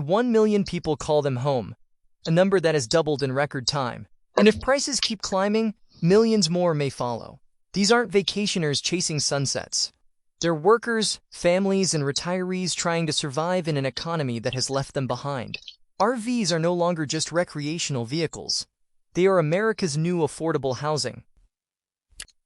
1 million people call them home, a number that has doubled in record time. And if prices keep climbing, millions more may follow. These aren't vacationers chasing sunsets. They're workers, families, and retirees trying to survive in an economy that has left them behind. RVs are no longer just recreational vehicles. They are America's new affordable housing.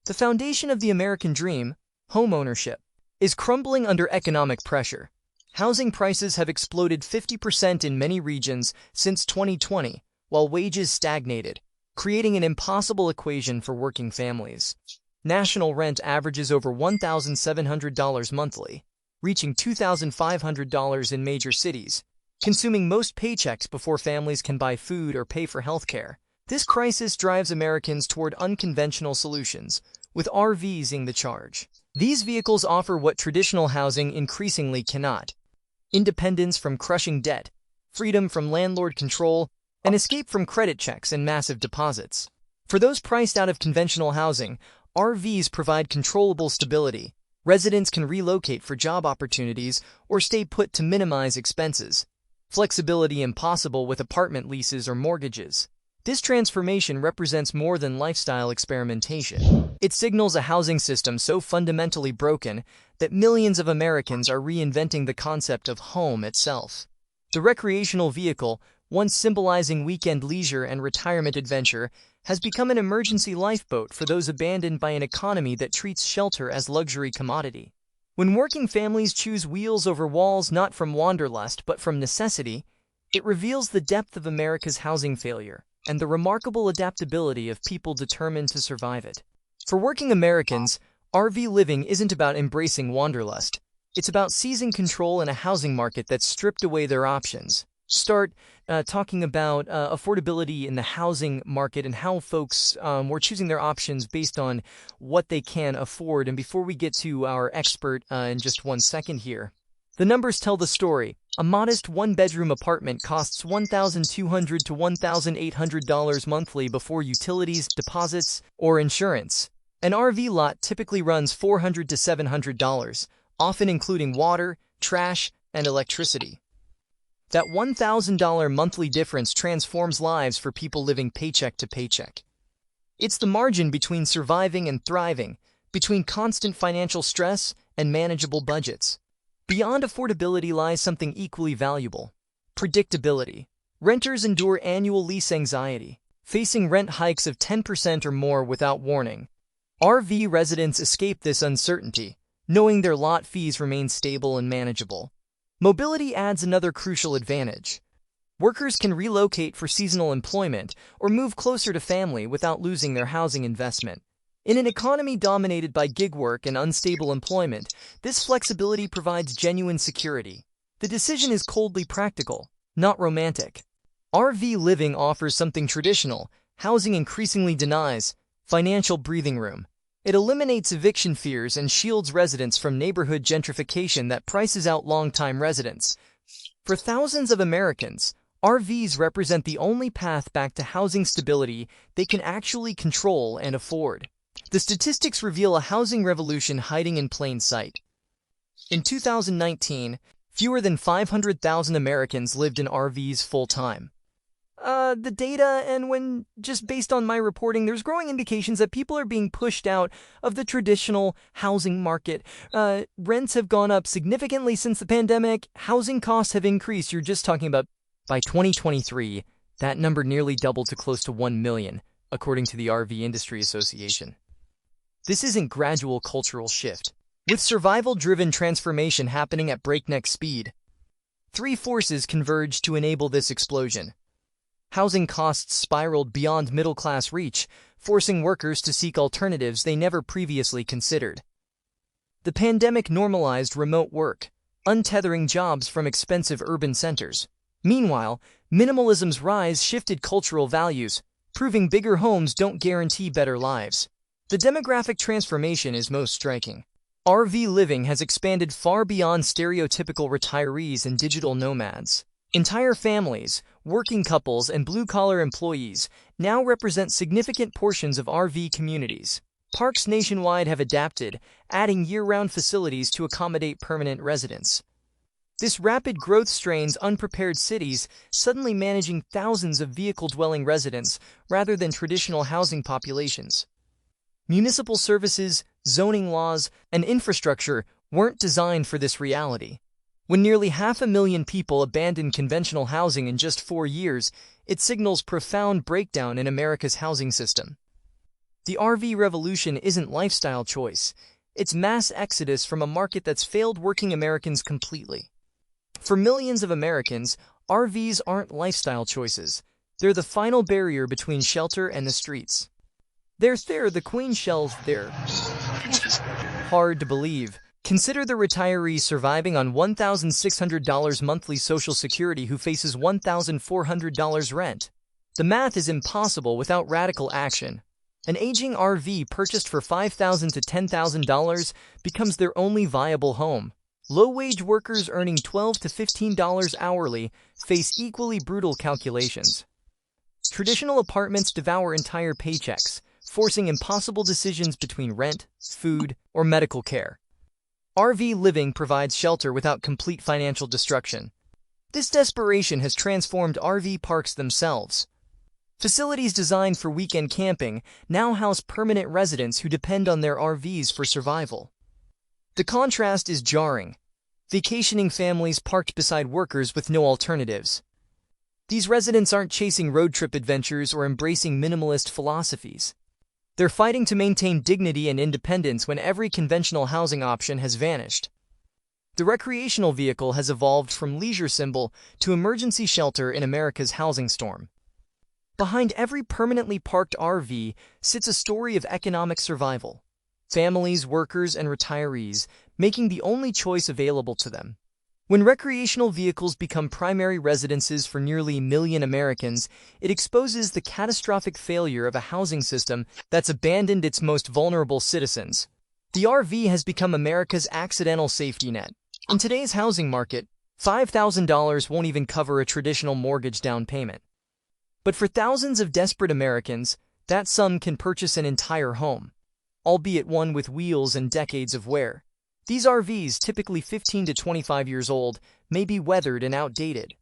The foundation of the American dream, homeownership, is crumbling under economic pressure. Housing prices have exploded 50% in many regions since 2020, while wages stagnated, creating an impossible equation for working families. National rent averages over $1,700 monthly, reaching $2,500 in major cities, consuming most paychecks before families can buy food or pay for healthcare. This crisis drives Americans toward unconventional solutions, with RVs leading the charge. These vehicles offer what traditional housing increasingly cannot: independence from crushing debt, freedom from landlord control, and escape from credit checks and massive deposits. For those priced out of conventional housing, RVs provide controllable stability. Residents can relocate for job opportunities or stay put to minimize expenses. Flexibility impossible with apartment leases or mortgages. This transformation represents more than lifestyle experimentation. It signals a housing system so fundamentally broken that millions of Americans are reinventing the concept of home itself. The recreational vehicle, once symbolizing weekend leisure and retirement adventure, has become an emergency lifeboat for those abandoned by an economy that treats shelter as luxury commodity. When working families choose wheels over walls not from wanderlust but from necessity, it reveals the depth of America's housing failure and the remarkable adaptability of people determined to survive it. For working Americans, RV living isn't about embracing wanderlust. It's about seizing control in a housing market that's stripped away their options. Start talking about affordability in the housing market and how folks were choosing their options based on what they can afford. And before we get to our expert in just 1 second here, the numbers tell the story. A modest one-bedroom apartment costs $1,200 to $1,800 monthly before utilities, deposits, or insurance. An RV lot typically runs $400 to $700, often including water, trash, and electricity. That $1,000 monthly difference transforms lives for people living paycheck to paycheck. It's the margin between surviving and thriving, between constant financial stress and manageable budgets. Beyond affordability lies something equally valuable: predictability. Renters endure annual lease anxiety, facing rent hikes of 10% or more without warning. RV residents escape this uncertainty, knowing their lot fees remain stable and manageable. Mobility adds another crucial advantage. Workers can relocate for seasonal employment or move closer to family without losing their housing investment. In an economy dominated by gig work and unstable employment, this flexibility provides genuine security. The decision is coldly practical, not romantic. RV living offers something traditional housing increasingly denies: financial breathing room. It eliminates eviction fears and shields residents from neighborhood gentrification that prices out long-time residents. For thousands of Americans, RVs represent the only path back to housing stability they can actually control and afford. The statistics reveal a housing revolution hiding in plain sight. In 2019, fewer than 500,000 Americans lived in RVs full-time. The data, and when just based on my reporting, there's growing indications that people are being pushed out of the traditional housing market. Rents have gone up significantly since the pandemic. Housing costs have increased. You're just talking about by 2023, that number nearly doubled to close to 1 million, according to the RV Industry Association. This isn't gradual cultural shift. With survival-driven transformation happening at breakneck speed, 3 forces converged to enable this explosion. Housing costs spiraled beyond middle-class reach, forcing workers to seek alternatives they never previously considered. The pandemic normalized remote work, untethering jobs from expensive urban centers. Meanwhile, minimalism's rise shifted cultural values, proving bigger homes don't guarantee better lives. The demographic transformation is most striking. RV living has expanded far beyond stereotypical retirees and digital nomads. Entire families, working couples, and blue-collar employees now represent significant portions of RV communities. Parks nationwide have adapted, adding year-round facilities to accommodate permanent residents. This rapid growth strains unprepared cities, suddenly managing thousands of vehicle-dwelling residents rather than traditional housing populations. Municipal services, zoning laws, and infrastructure weren't designed for this reality. When nearly 500,000 people abandoned conventional housing in just 4 years, it signals profound breakdown in America's housing system. The RV revolution isn't lifestyle choice. It's mass exodus from a market that's failed working Americans completely. For millions of Americans, RVs aren't lifestyle choices. They're the final barrier between shelter and the streets. There's the queen shells there. Hard to believe. Consider the retiree surviving on $1,600 monthly Social Security who faces $1,400 rent. The math is impossible without radical action. An aging RV purchased for $5,000 to $10,000 becomes their only viable home. Low-wage workers earning $12 to $15 hourly face equally brutal calculations. Traditional apartments devour entire paychecks, forcing impossible decisions between rent, food, or medical care. RV living provides shelter without complete financial destruction. This desperation has transformed RV parks themselves. Facilities designed for weekend camping now house permanent residents who depend on their RVs for survival. The contrast is jarring. Vacationing families parked beside workers with no alternatives. These residents aren't chasing road trip adventures or embracing minimalist philosophies. They're fighting to maintain dignity and independence when every conventional housing option has vanished. The recreational vehicle has evolved from leisure symbol to emergency shelter in America's housing storm. Behind every permanently parked RV sits a story of economic survival. Families, workers, and retirees making the only choice available to them. When recreational vehicles become primary residences for nearly 1 million Americans, it exposes the catastrophic failure of a housing system that's abandoned its most vulnerable citizens. The RV has become America's accidental safety net. In today's housing market, $5,000 won't even cover a traditional mortgage down payment. But for thousands of desperate Americans, that sum can purchase an entire home, albeit one with wheels and decades of wear. These RVs, typically 15 to 25 years old, may be weathered and outdated,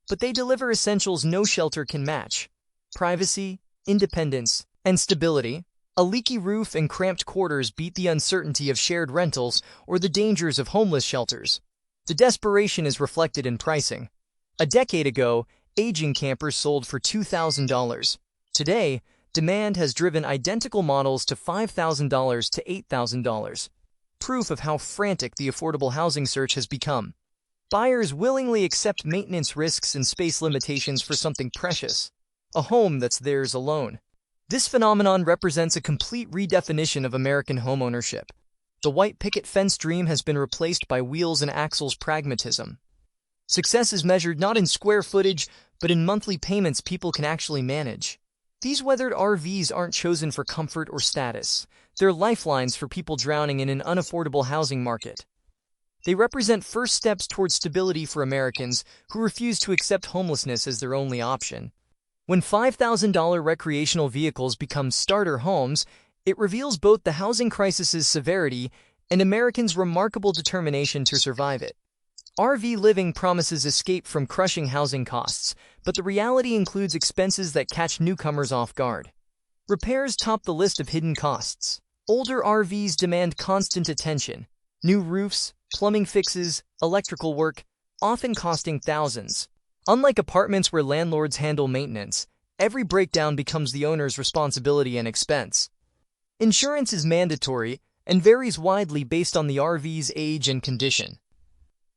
but they deliver essentials no shelter can match: privacy, independence, and stability. A leaky roof and cramped quarters beat the uncertainty of shared rentals or the dangers of homeless shelters. The desperation is reflected in pricing. A decade ago, aging campers sold for $2,000. Today, demand has driven identical models to $5,000 to $8,000. Proof of how frantic the affordable housing search has become. Buyers willingly accept maintenance risks and space limitations for something precious, a home that's theirs alone. This phenomenon represents a complete redefinition of American homeownership. The white picket fence dream has been replaced by wheels and axles pragmatism. Success is measured not in square footage, but in monthly payments people can actually manage. These weathered RVs aren't chosen for comfort or status. They're lifelines for people drowning in an unaffordable housing market. They represent first steps towards stability for Americans who refuse to accept homelessness as their only option. When $5,000 recreational vehicles become starter homes, it reveals both the housing crisis's severity and Americans' remarkable determination to survive it. RV living promises escape from crushing housing costs, but the reality includes expenses that catch newcomers off guard. Repairs top the list of hidden costs. Older RVs demand constant attention. New roofs, plumbing fixes, electrical work, often costing thousands. Unlike apartments where landlords handle maintenance, every breakdown becomes the owner's responsibility and expense. Insurance is mandatory and varies widely based on the RV's age and condition.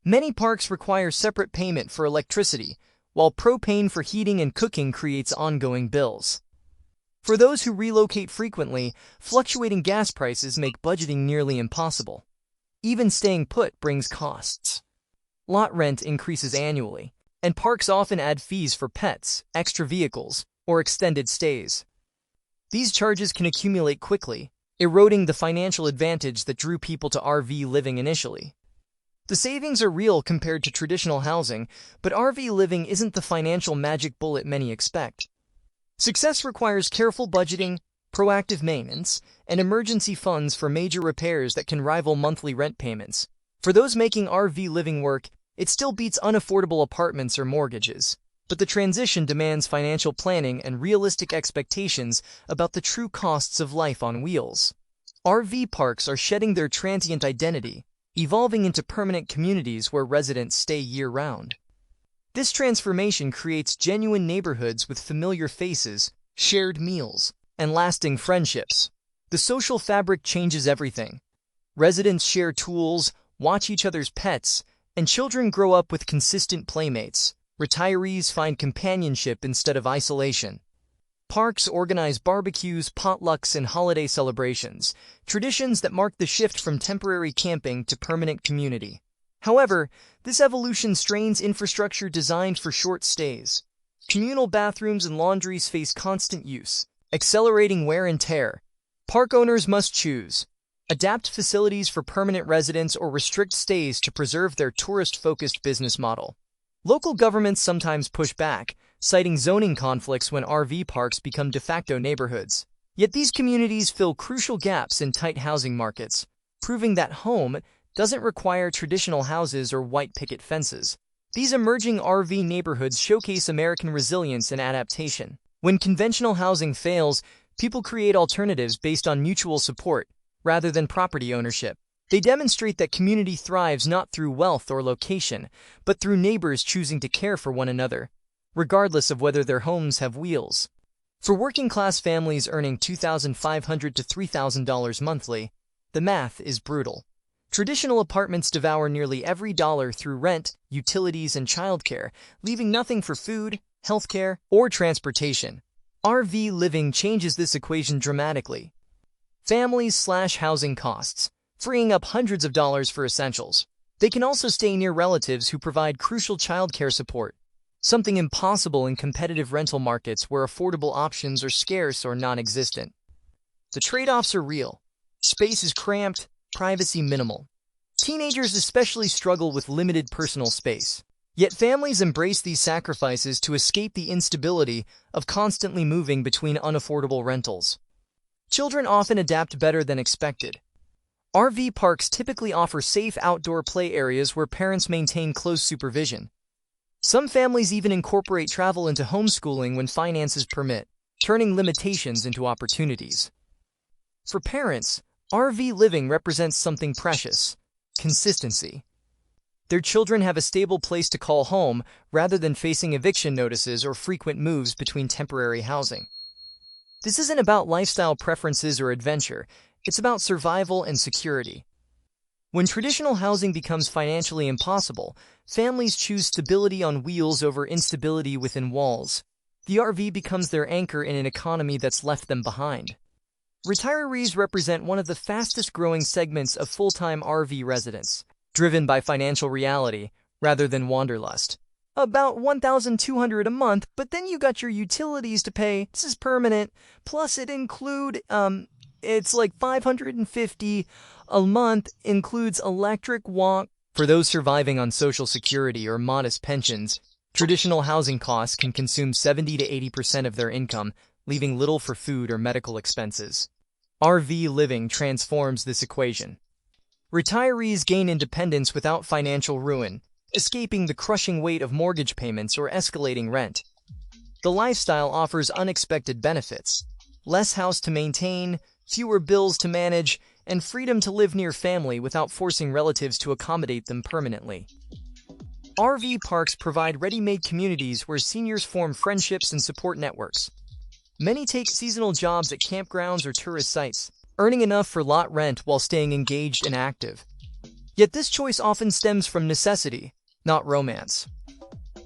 Many parks require separate payment for electricity, while propane for heating and cooking creates ongoing bills. For those who relocate frequently, fluctuating gas prices make budgeting nearly impossible. Even staying put brings costs. Lot rent increases annually, and parks often add fees for pets, extra vehicles, or extended stays. These charges can accumulate quickly, eroding the financial advantage that drew people to RV living initially. The savings are real compared to traditional housing, but RV living isn't the financial magic bullet many expect. Success requires careful budgeting, proactive maintenance, and emergency funds for major repairs that can rival monthly rent payments. For those making RV living work, It still beats unaffordable apartments or mortgages, but the transition demands financial planning and realistic expectations about the true costs of life on wheels. RV parks are shedding their transient identity, evolving into permanent communities where residents stay year-round. This transformation creates genuine neighborhoods with familiar faces, shared meals, and lasting friendships. The social fabric changes everything. Residents share tools, watch each other's pets, and children grow up with consistent playmates. Retirees find companionship instead of isolation. Parks organize barbecues, potlucks, and holiday celebrations, traditions that mark the shift from temporary camping to permanent community. However, this evolution strains infrastructure designed for short stays. Communal bathrooms and laundries face constant use, accelerating wear and tear. Park owners must choose: adapt facilities for permanent residents or restrict stays to preserve their tourist-focused business model. Local governments sometimes push back, citing zoning conflicts when RV parks become de facto neighborhoods. Yet these communities fill crucial gaps in tight housing markets, proving that home doesn't require traditional houses or white picket fences. These emerging RV neighborhoods showcase American resilience and adaptation. When conventional housing fails, people create alternatives based on mutual support, rather than property ownership. They demonstrate that community thrives not through wealth or location, but through neighbors choosing to care for one another, regardless of whether their homes have wheels. For working-class families earning $2,500 to $3,000 monthly, the math is brutal. Traditional apartments devour nearly every dollar through rent, utilities, and childcare, leaving nothing for food, healthcare, or transportation. RV living changes this equation dramatically. Families slash housing costs, freeing up hundreds of dollars for essentials. They can also stay near relatives who provide crucial childcare support, something impossible in competitive rental markets where affordable options are scarce or non-existent. The trade-offs are real. Space is cramped, privacy minimal. Teenagers especially struggle with limited personal space. Yet families embrace these sacrifices to escape the instability of constantly moving between unaffordable rentals. Children often adapt better than expected. RV parks typically offer safe outdoor play areas where parents maintain close supervision. Some families even incorporate travel into homeschooling when finances permit, turning limitations into opportunities. For parents, RV living represents something precious: consistency. Their children have a stable place to call home rather than facing eviction notices or frequent moves between temporary housing. This isn't about lifestyle preferences or adventure, it's about survival and security. When traditional housing becomes financially impossible, families choose stability on wheels over instability within walls. The RV becomes their anchor in an economy that's left them behind. Retirees represent one of the fastest-growing segments of full-time RV residents, driven by financial reality rather than wanderlust. About $1,200 a month, but then you got your utilities to pay. This is permanent. Plus it's like $550 a month, includes electric, walk. For those surviving on Social Security or modest pensions, traditional housing costs can consume 70 to 80% of their income, leaving little for food or medical expenses. RV living transforms this equation. Retirees gain independence without financial ruin, escaping the crushing weight of mortgage payments or escalating rent. The lifestyle offers unexpected benefits: less house to maintain, fewer bills to manage, and freedom to live near family without forcing relatives to accommodate them permanently. RV parks provide ready-made communities where seniors form friendships and support networks. Many take seasonal jobs at campgrounds or tourist sites, earning enough for lot rent while staying engaged and active. Yet this choice often stems from necessity, not romance.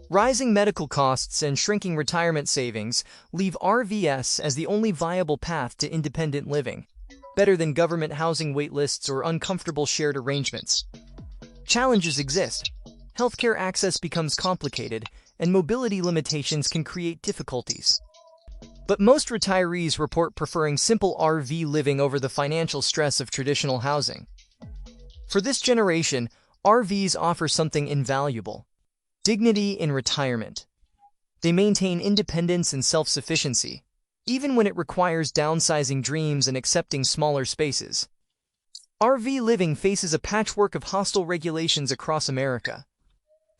Rising medical costs and shrinking retirement savings leave RVs as the only viable path to independent living, better than government housing waitlists or uncomfortable shared arrangements. Challenges exist. Healthcare access becomes complicated, and mobility limitations can create difficulties. But most retirees report preferring simple RV living over the financial stress of traditional housing. For this generation, RVs offer something invaluable: dignity in retirement. They maintain independence and self-sufficiency, even when it requires downsizing dreams and accepting smaller spaces. RV living faces a patchwork of hostile regulations across America.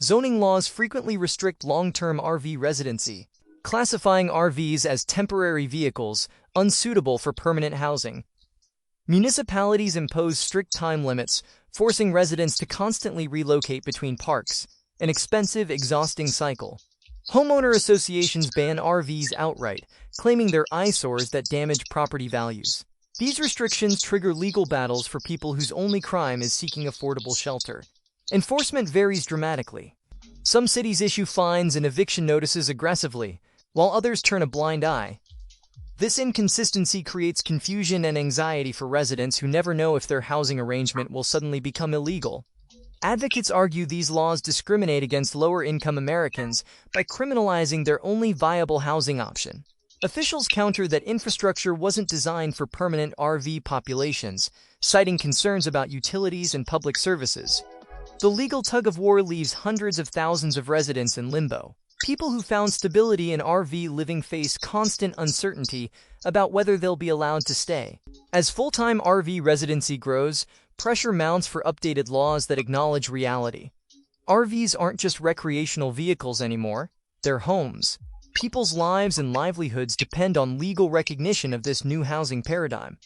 Zoning laws frequently restrict long-term RV residency, classifying RVs as temporary vehicles, unsuitable for permanent housing. Municipalities impose strict time limits, forcing residents to constantly relocate between parks, an expensive, exhausting cycle. Homeowner associations ban RVs outright, claiming they're eyesores that damage property values. These restrictions trigger legal battles for people whose only crime is seeking affordable shelter. Enforcement varies dramatically. Some cities issue fines and eviction notices aggressively, while others turn a blind eye. This inconsistency creates confusion and anxiety for residents who never know if their housing arrangement will suddenly become illegal. Advocates argue these laws discriminate against lower-income Americans by criminalizing their only viable housing option. Officials counter that infrastructure wasn't designed for permanent RV populations, citing concerns about utilities and public services. The legal tug-of-war leaves hundreds of thousands of residents in limbo. People who found stability in RV living face constant uncertainty about whether they'll be allowed to stay. As full-time RV residency grows, pressure mounts for updated laws that acknowledge reality. RVs aren't just recreational vehicles anymore, they're homes. People's lives and livelihoods depend on legal recognition of this new housing paradigm.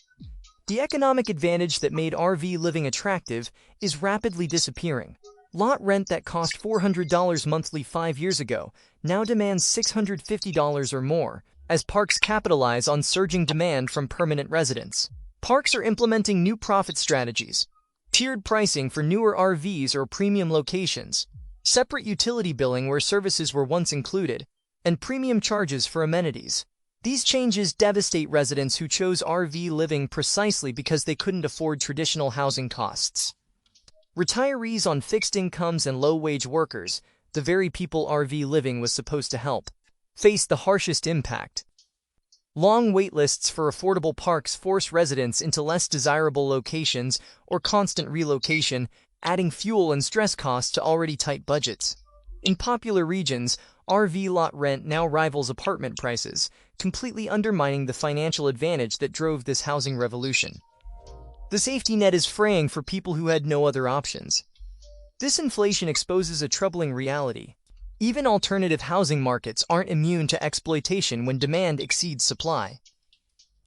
The economic advantage that made RV living attractive is rapidly disappearing. Lot rent that cost $400 monthly 5 years ago now demands $650 or more, as parks capitalize on surging demand from permanent residents. Parks are implementing new profit strategies, tiered pricing for newer RVs or premium locations, separate utility billing where services were once included, and premium charges for amenities. These changes devastate residents who chose RV living precisely because they couldn't afford traditional housing costs. Retirees on fixed incomes and low-wage workers, the very people RV living was supposed to help, face the harshest impact. Long waitlists for affordable parks force residents into less desirable locations or constant relocation, adding fuel and stress costs to already tight budgets. In popular regions, RV lot rent now rivals apartment prices, completely undermining the financial advantage that drove this housing revolution. The safety net is fraying for people who had no other options. This inflation exposes a troubling reality. Even alternative housing markets aren't immune to exploitation when demand exceeds supply.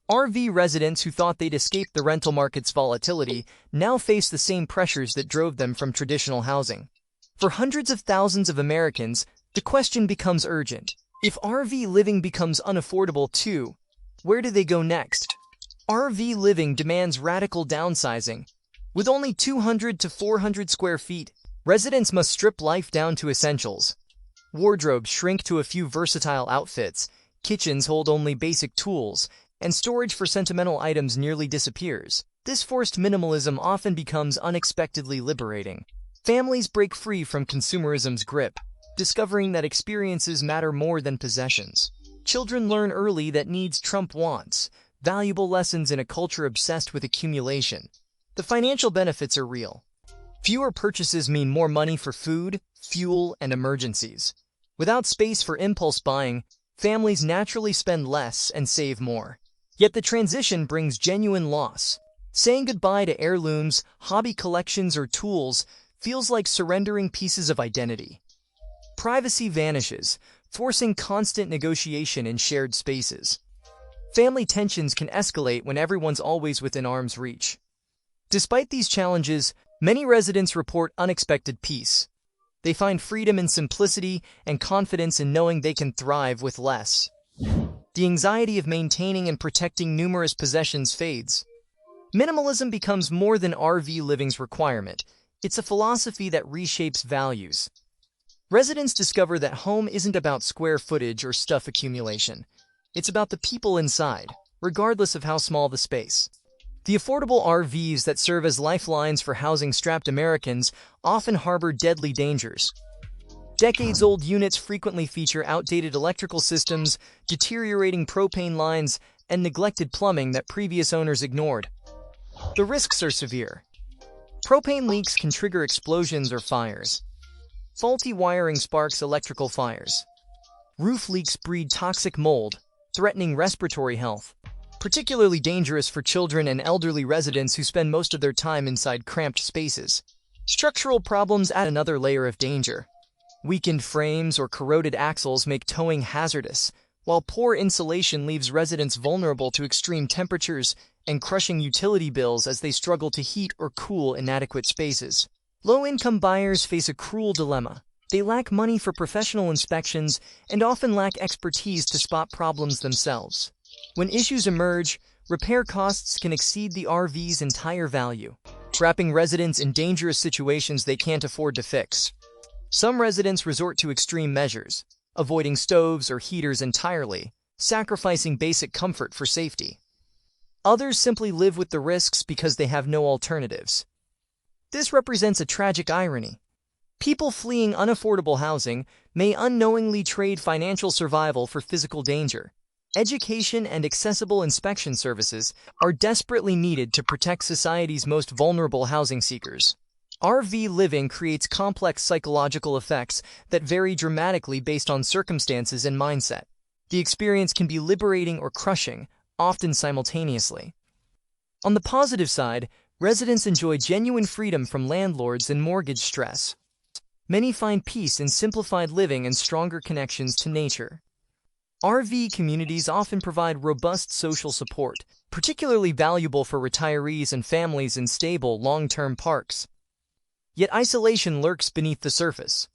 RV residents who thought they'd escape the rental market's volatility now face the same pressures that drove them from traditional housing. For hundreds of thousands of Americans, the question becomes urgent. If RV living becomes unaffordable too, where do they go next? RV living demands radical downsizing. With only 200 to 400 square feet, residents must strip life down to essentials. Wardrobes shrink to a few versatile outfits, kitchens hold only basic tools, and storage for sentimental items nearly disappears. This forced minimalism often becomes unexpectedly liberating. Families break free from consumerism's grip, discovering that experiences matter more than possessions. Children learn early that needs trump wants, valuable lessons in a culture obsessed with accumulation. The financial benefits are real. Fewer purchases mean more money for food, fuel, and emergencies. Without space for impulse buying, families naturally spend less and save more. Yet the transition brings genuine loss. Saying goodbye to heirlooms, hobby collections, or tools feels like surrendering pieces of identity. Privacy vanishes, forcing constant negotiation in shared spaces. Family tensions can escalate when everyone's always within arm's reach. Despite these challenges, many residents report unexpected peace. They find freedom in simplicity and confidence in knowing they can thrive with less. The anxiety of maintaining and protecting numerous possessions fades. Minimalism becomes more than RV living's requirement. It's a philosophy that reshapes values. Residents discover that home isn't about square footage or stuff accumulation. It's about the people inside, regardless of how small the space. The affordable RVs that serve as lifelines for housing-strapped Americans often harbor deadly dangers. Decades-old units frequently feature outdated electrical systems, deteriorating propane lines, and neglected plumbing that previous owners ignored. The risks are severe. Propane leaks can trigger explosions or fires. Faulty wiring sparks electrical fires. Roof leaks breed toxic mold, threatening respiratory health. Particularly dangerous for children and elderly residents who spend most of their time inside cramped spaces. Structural problems add another layer of danger. Weakened frames or corroded axles make towing hazardous, while poor insulation leaves residents vulnerable to extreme temperatures and crushing utility bills as they struggle to heat or cool inadequate spaces. Low-income buyers face a cruel dilemma. They lack money for professional inspections and often lack expertise to spot problems themselves. When issues emerge, repair costs can exceed the RV's entire value, trapping residents in dangerous situations they can't afford to fix. Some residents resort to extreme measures, avoiding stoves or heaters entirely, sacrificing basic comfort for safety. Others simply live with the risks because they have no alternatives. This represents a tragic irony. People fleeing unaffordable housing may unknowingly trade financial survival for physical danger. Education and accessible inspection services are desperately needed to protect society's most vulnerable housing seekers. RV living creates complex psychological effects that vary dramatically based on circumstances and mindset. The experience can be liberating or crushing, often simultaneously. On the positive side, residents enjoy genuine freedom from landlords and mortgage stress. Many find peace in simplified living and stronger connections to nature. RV communities often provide robust social support, particularly valuable for retirees and families in stable, long-term parks. Yet isolation lurks beneath the surface.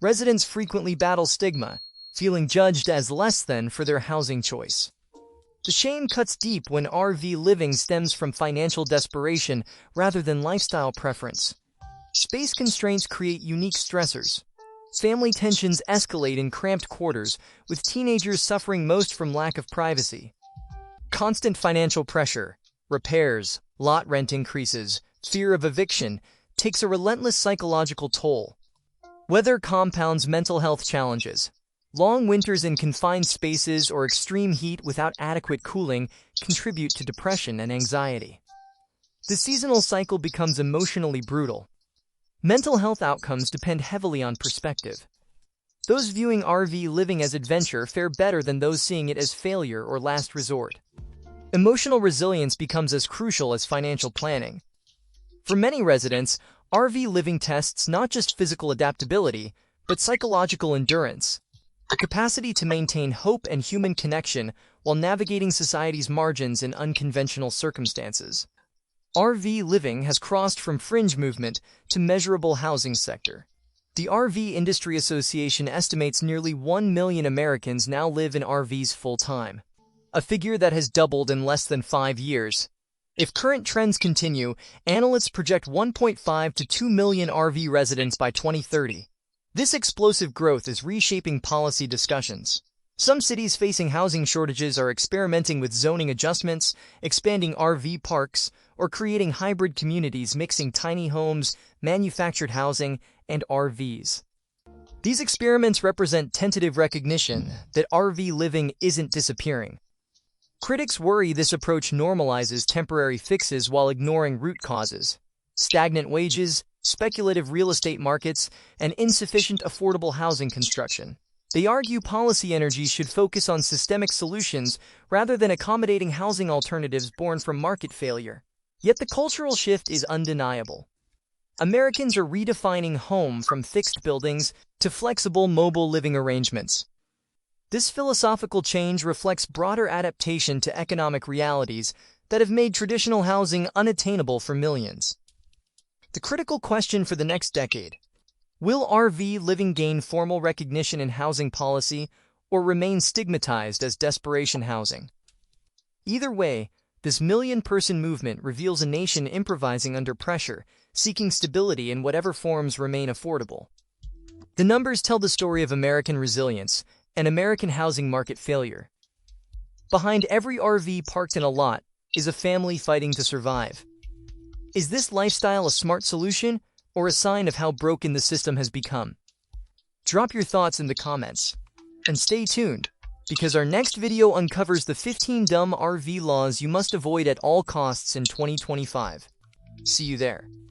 Residents frequently battle stigma, feeling judged as less than for their housing choice. The shame cuts deep when RV living stems from financial desperation rather than lifestyle preference. Space constraints create unique stressors. Family tensions escalate in cramped quarters, with teenagers suffering most from lack of privacy. Constant financial pressure, repairs, lot rent increases, fear of eviction, takes a relentless psychological toll. Weather compounds mental health challenges. Long winters in confined spaces or extreme heat without adequate cooling contribute to depression and anxiety. The seasonal cycle becomes emotionally brutal. Mental health outcomes depend heavily on perspective. Those viewing RV living as adventure fare better than those seeing it as failure or last resort. Emotional resilience becomes as crucial as financial planning. For many residents, RV living tests not just physical adaptability, but psychological endurance, the capacity to maintain hope and human connection while navigating society's margins in unconventional circumstances. RV living has crossed from fringe movement to measurable housing sector. The RV Industry Association estimates nearly 1 million Americans now live in RVs full-time, a figure that has doubled in less than 5 years. If current trends continue, analysts project 1.5 to 2 million RV residents by 2030. This explosive growth is reshaping policy discussions. Some cities facing housing shortages are experimenting with zoning adjustments, expanding RV parks, or creating hybrid communities mixing tiny homes, manufactured housing, and RVs. These experiments represent tentative recognition that RV living isn't disappearing. Critics worry this approach normalizes temporary fixes while ignoring root causes. Stagnant wages, speculative real estate markets, and insufficient affordable housing construction. They argue policy energy should focus on systemic solutions rather than accommodating housing alternatives born from market failure. Yet the cultural shift is undeniable. Americans are redefining home from fixed buildings to flexible mobile living arrangements. This philosophical change reflects broader adaptation to economic realities that have made traditional housing unattainable for millions. The critical question for the next decade: will RV living gain formal recognition in housing policy or remain stigmatized as desperation housing? Either way, this million-person movement reveals a nation improvising under pressure, seeking stability in whatever forms remain affordable. The numbers tell the story of American resilience and American housing market failure. Behind every RV parked in a lot is a family fighting to survive. Is this lifestyle a smart solution or a sign of how broken the system has become? Drop your thoughts in the comments. And stay tuned, because our next video uncovers the 15 dumb RV laws you must avoid at all costs in 2025. See you there.